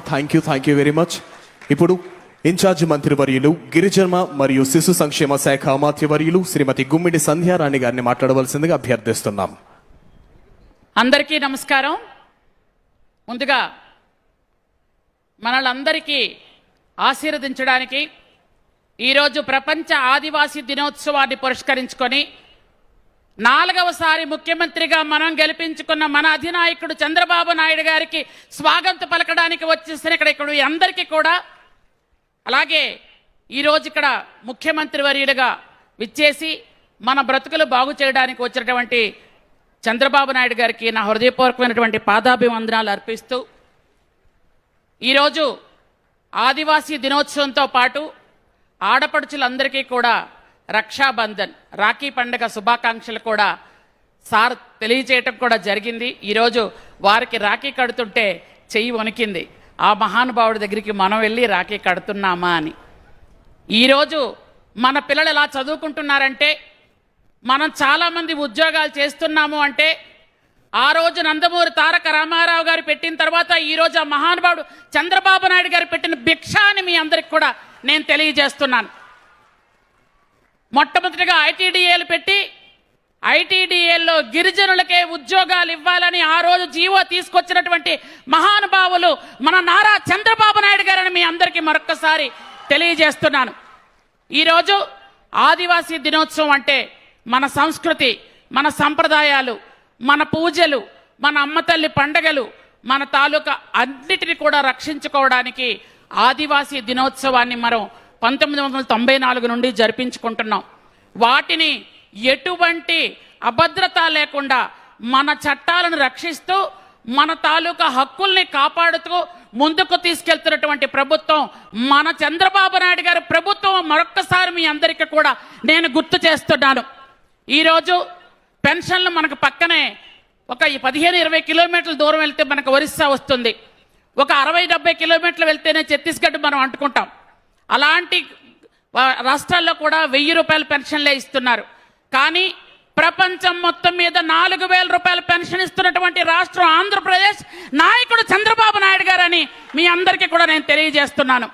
Thank you very much. ఇప్పుడు incharge మంత్రివర్యులు గిరిజన మరియు శిశు సంక్షేమ శాఖ అమాత్యవర్యులు శ్రీమతి గుమ్మిడి సంధ్యారాణి గారిని మాట్లాడవలసిందిగా అభ్యర్థిస్తున్నాం. అందరికీ నమస్కారం. ముందుగా మనలందరికీ ఆశీర్వదించడానికి ఈరోజు ప్రపంచ ఆదివాసీ దినోత్సవాన్ని పురస్కరించుకొని 4వసారి ముఖ్యమంత్రిగా మనం గెలిపించుకున్న మన అధినాయకుడు చంద్రబాబు నాయుడు గారికి స్వాగతం పలకడానికి వచ్చేసిన ఇక్కడ అందరికీ కూడా, అలాగే ఈరోజు ఇక్కడ ముఖ్యమంత్రి వర్యులుగా విచ్చేసి మన బ్రతుకులు బాగు చేయడానికి వచ్చినటువంటి చంద్రబాబు నాయుడు గారికి నా హృదయపూర్వకమైనటువంటి పాదాభివందనాలు అర్పిస్తూ, ఈరోజు ఆదివాసీ దినోత్సవంతో పాటు ఆడపడుచులందరికీ కూడా రక్షాబంధన్ రాఖీ పండుగ శుభాకాంక్షలు కూడా సార్ తెలియజేయటం కూడా జరిగింది. ఈరోజు వారికి రాఖీ కడుతుంటే చెయ్యి వణికింది, ఆ మహానుభావుడి దగ్గరికి మనం వెళ్ళి రాఖీ కడుతున్నామా అని. ఈరోజు మన పిల్లలు ఎలా చదువుకుంటున్నారంటే, మనం చాలామంది ఉద్యోగాలు చేస్తున్నాము అంటే, ఆ రోజు నందమూరి తారక రామారావు గారు పెట్టిన తర్వాత ఈరోజు ఆ మహానుభావుడు చంద్రబాబు నాయుడు గారు పెట్టిన భిక్ష అని మీ అందరికి కూడా నేను తెలియజేస్తున్నాను. మొట్టమొదటిగా ఐటీడీఏలు పెట్టి ఐటీడీఏల్లో గిరిజనులకే ఉద్యోగాలు ఇవ్వాలని ఆ రోజు జీవో తీసుకొచ్చినటువంటి మహానుభావులు మన నారా చంద్రబాబు నాయుడు గారని మీ అందరికీ మరొక్కసారి తెలియజేస్తున్నాను. ఈరోజు ఆదివాసీ దినోత్సవం అంటే మన సంస్కృతి, మన సంప్రదాయాలు, మన పూజలు, మన అమ్మ తల్లి పండగలు, మన తాలూకా అన్నిటిని కూడా రక్షించుకోవడానికి ఆదివాసీ దినోత్సవాన్ని మనం 1994 నుండి జరిపించుకుంటున్నాం. వాటిని ఎటువంటి అభద్రత లేకుండా మన చట్టాలను రక్షిస్తూ మన తాలూకా హక్కుల్ని కాపాడుతూ ముందుకు తీసుకెళ్తున్నటువంటి ప్రభుత్వం మన చంద్రబాబు నాయుడు గారి ప్రభుత్వం. మరొక్కసారి మీ అందరికీ కూడా నేను గుర్తు చేస్తున్నాను. ఈరోజు పెన్షన్లు మనకు పక్కనే ఒక 15-20 కిలోమీటర్ల దూరం వెళ్తే మనకు ఒరిస్సా వస్తుంది, ఒక 60-70 కిలోమీటర్లు వెళ్తేనే ఛత్తీస్గఢ్ మనం అంటుకుంటాం. అలాంటి రాష్ట్రాల్లో కూడా 1000 రూపాయల పెన్షన్లే ఇస్తున్నారు. కానీ ప్రపంచం మొత్తం మీద 4000 రూపాయల పెన్షన్ ఇస్తున్నటువంటి రాష్ట్రం ఆంధ్రప్రదేశ్, నాయకుడు చంద్రబాబు నాయుడు గారని మీ అందరికీ కూడా నేను తెలియజేస్తున్నాను.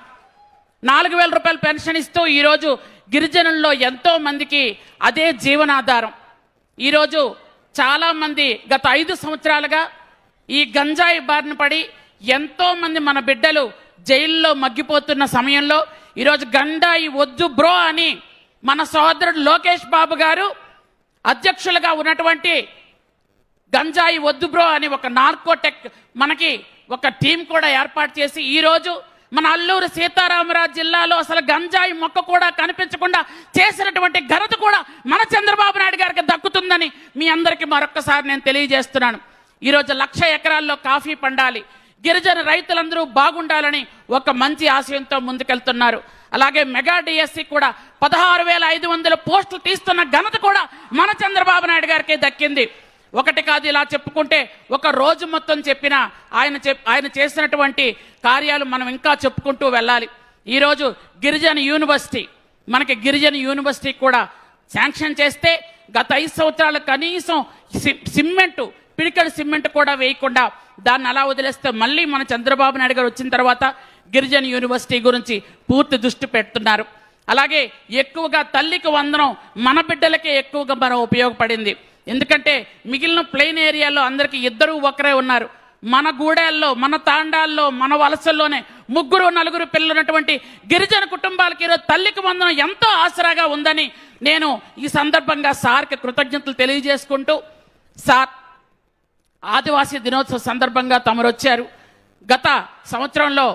4000 రూపాయల పెన్షన్ ఇస్తూ ఈరోజు గిరిజనుల్లో ఎంతో మందికి అదే జీవనాధారం. ఈరోజు చాలామంది గత 5 సంవత్సరాలుగా ఈ గంజాయి బారిన పడి ఎంతో మంది మన బిడ్డలు జైల్లో మగ్గిపోతున్న సమయంలో ఈరోజు గంజాయి వద్దు బ్రో అని మన సోదరుడు లోకేష్ బాబు గారు అధ్యక్షులుగా ఉన్నటువంటి గంజాయి వద్దు బ్రో అని ఒక నార్కోటెక్ మనకి ఒక టీం కూడా ఏర్పాటు చేసి ఈరోజు మన అల్లూరు సీతారామరాజు జిల్లాలో అసలు గంజాయి మొక్క కూడా కనిపించకుండా చేసినటువంటి ఘనత కూడా మన చంద్రబాబు నాయుడు గారికి దక్కుతుందని మీ అందరికీ మరొక్కసారి నేను తెలియజేస్తున్నాను. ఈరోజు 1,00,000 ఎకరాల్లో కాఫీ పండాలి, గిరిజన రైతులందరూ బాగుండాలని ఒక మంచి ఆశయంతో ముందుకెళ్తున్నారు. అలాగే మెగా డిఎస్సి కూడా 16,500 పోస్టులు తీస్తున్న ఘనత కూడా మన చంద్రబాబు నాయుడు గారికి దక్కింది. ఒకటి కాదు, ఇలా చెప్పుకుంటే ఒక రోజు మొత్తం చెప్పినా ఆయన చేసినటువంటి కార్యాలు మనం ఇంకా చెప్పుకుంటూ వెళ్ళాలి. ఈరోజు గిరిజన యూనివర్సిటీ కూడా శాంక్షన్ చేస్తే గత 5 సంవత్సరాలు కనీసం పిడికెడు సిమెంట్ కూడా వేయకుండా దాన్ని అలా వదిలేస్తే మళ్ళీ మన చంద్రబాబు నాయుడు గారు వచ్చిన తర్వాత గిరిజన యూనివర్సిటీ గురించి పూర్తి దృష్టి పెడుతున్నారు. అలాగే ఎక్కువగా తల్లికి వందనం మన బిడ్డలకే ఎక్కువగా మనం ఉపయోగపడింది. ఎందుకంటే మిగిలిన ప్లెయిన్ ఏరియాలో అందరికీ 2-1 ఉన్నారు. మన గూడెల్లో, మన తాండాల్లో, మన వలసల్లోనే 3-4 పిల్లలు ఉన్నటువంటి గిరిజన కుటుంబాలకి ఈరోజు తల్లికి వందనం ఎంతో ఆసరాగా ఉందని నేను ఈ సందర్భంగా సార్కి కృతజ్ఞతలు తెలియజేసుకుంటూ, సార్ ఆదివాసీ దినోత్సవ సందర్భంగా తమరు వచ్చారు. గత సంవత్సరంలో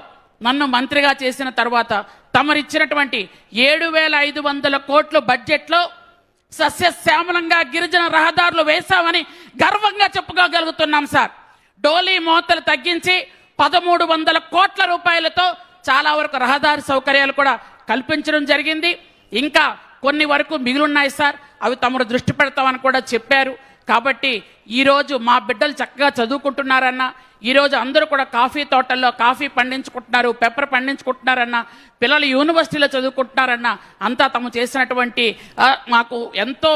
నన్ను మంత్రిగా చేసిన తర్వాత తమరిచ్చినటువంటి 7,500 కోట్ల బడ్జెట్లో సస్యశ్యామలంగా గిరిజన రహదారులు వేశామని గర్వంగా చెప్పుకోగలుగుతున్నాం సార్. డోలీ మోతలు తగ్గించి 1,300 కోట్ల రూపాయలతో చాలా వరకు రహదారి సౌకర్యాలు కూడా కల్పించడం జరిగింది. ఇంకా కొన్ని వరకు మిగిలిన్నాయి సార్, అవి తమరు దృష్టి పెడతామని కూడా చెప్పారు. కాబట్టి ఈరోజు మా బిడ్డలు చక్కగా చదువుకుంటున్నారన్న, ఈరోజు అందరూ కూడా కాఫీ తోటల్లో కాఫీ పండించుకుంటున్నారు, పెప్పర్ పండించుకుంటున్నారన్న, పిల్లలు యూనివర్సిటీలో చదువుకుంటున్నారన్న, అంతా తమ చేసినటువంటి మాకు ఎంతో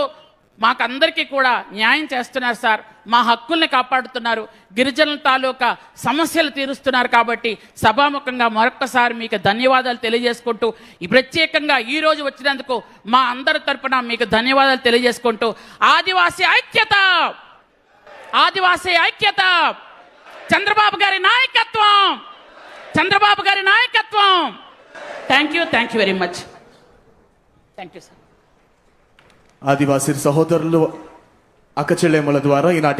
మాకందరికీ కూడా న్యాయం చేస్తున్నారు సార్. మా హక్కుల్ని కాపాడుతున్నారు, గిరిజనుల తాలూకా సమస్యలు తీరుస్తున్నారు. కాబట్టి సభాముఖంగా మరొక్కసారి మీకు ధన్యవాదాలు తెలియజేసుకుంటూ, ఈ ప్రత్యేకంగా ఈ రోజు వచ్చినందుకు మా అందరి తరపున మీకు ధన్యవాదాలు తెలియజేసుకుంటూ, ఆదివాసీ ఐక్యత, ఆదివాసీ ఐక్యత, చంద్రబాబు గారి నాయకత్వం, చంద్రబాబు గారి నాయకత్వం. Thank you very much. Thank you sir. ఆదివాసీ సహోదరులు అక్క చెల్లెమ్మల ద్వారా ఈనాటి